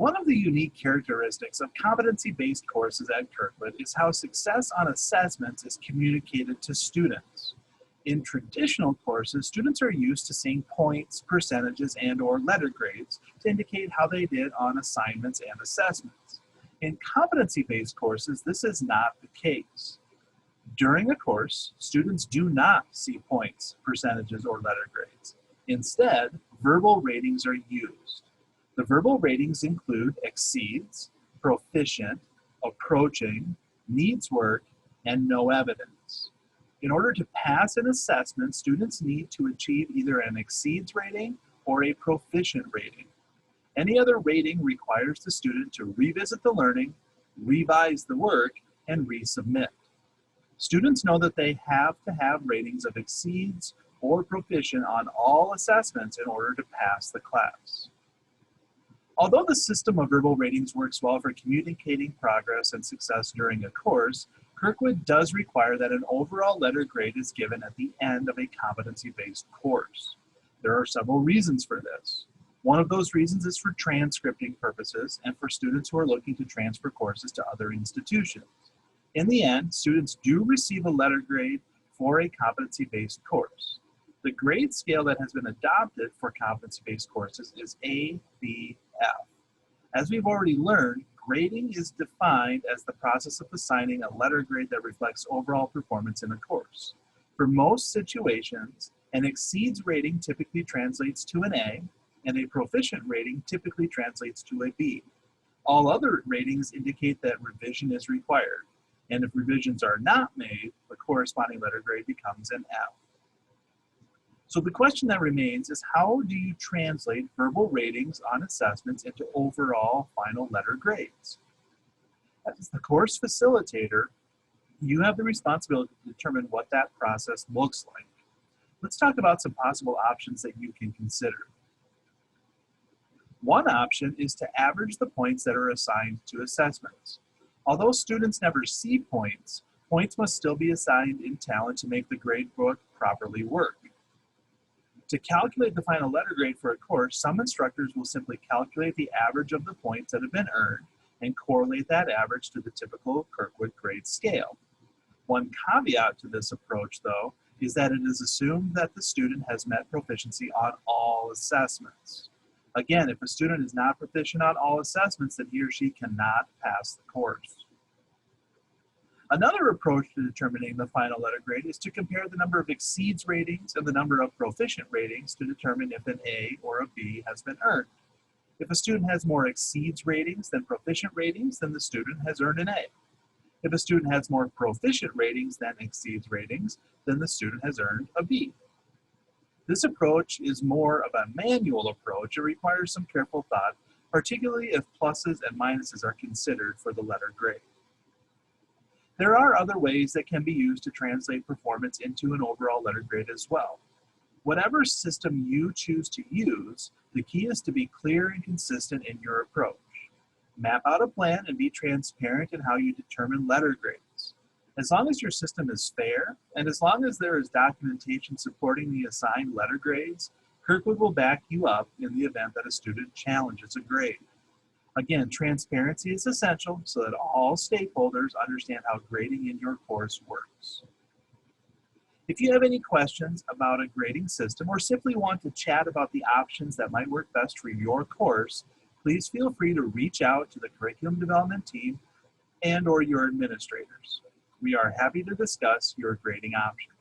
One of the unique characteristics of competency-based courses at Kirkwood is how success on assessments is communicated to students. In traditional courses, students are used to seeing points, percentages, and/or letter grades to indicate how they did on assignments and assessments. In competency-based courses, this is not the case. During a course, students do not see points, percentages, or letter grades. Instead, verbal ratings are used. The verbal ratings include exceeds, proficient, approaching, needs work, and no evidence. In order to pass an assessment, students need to achieve either an exceeds rating or a proficient rating. Any other rating requires the student to revisit the learning, revise the work, and resubmit. Students know that they have to have ratings of exceeds or proficient on all assessments in order to pass the class. Although the system of verbal ratings works well for communicating progress and success during a course, Kirkwood does require that an overall letter grade is given at the end of a competency-based course. There are several reasons for this. One of those reasons is for transcripting purposes and for students who are looking to transfer courses to other institutions. In the end, students do receive a letter grade for a competency-based course. The grade scale that has been adopted for competency-based courses is A, B, F. As we've already learned, grading is defined as the process of assigning a letter grade that reflects overall performance in a course. For most situations, an exceeds rating typically translates to an A, and a proficient rating typically translates to a B. All other ratings indicate that revision is required, and if revisions are not made, the corresponding letter grade becomes an F. So the question that remains is, how do you translate verbal ratings on assessments into overall final letter grades? As the course facilitator, you have the responsibility to determine what that process looks like. Let's talk about some possible options that you can consider. One option is to average the points that are assigned to assessments. Although students never see points, points must still be assigned in talent to make the gradebook properly work. To calculate the final letter grade for a course, some instructors will simply calculate the average of the points that have been earned and correlate that average to the typical Kirkwood grade scale. One caveat to this approach, though, is that it is assumed that the student has met proficiency on all assessments. Again, if a student is not proficient on all assessments, then he or she cannot pass the course. Another approach to determining the final letter grade is to compare the number of exceeds ratings and the number of proficient ratings to determine if an A or a B has been earned. If a student has more exceeds ratings than proficient ratings, then the student has earned an A. If a student has more proficient ratings than exceeds ratings, then the student has earned a B. This approach is more of a manual approach. It requires some careful thought, particularly if pluses and minuses are considered for the letter grade. There are other ways that can be used to translate performance into an overall letter grade as well. Whatever system you choose to use, the key is to be clear and consistent in your approach. Map out a plan and be transparent in how you determine letter grades. As long as your system is fair, and as long as there is documentation supporting the assigned letter grades, Kirkwood will back you up in the event that a student challenges a grade. Again, transparency is essential so that all stakeholders understand how grading in your course works. If you have any questions about a grading system or simply want to chat about the options that might work best for your course, please feel free to reach out to the curriculum development team and/or your administrators. We are happy to discuss your grading options.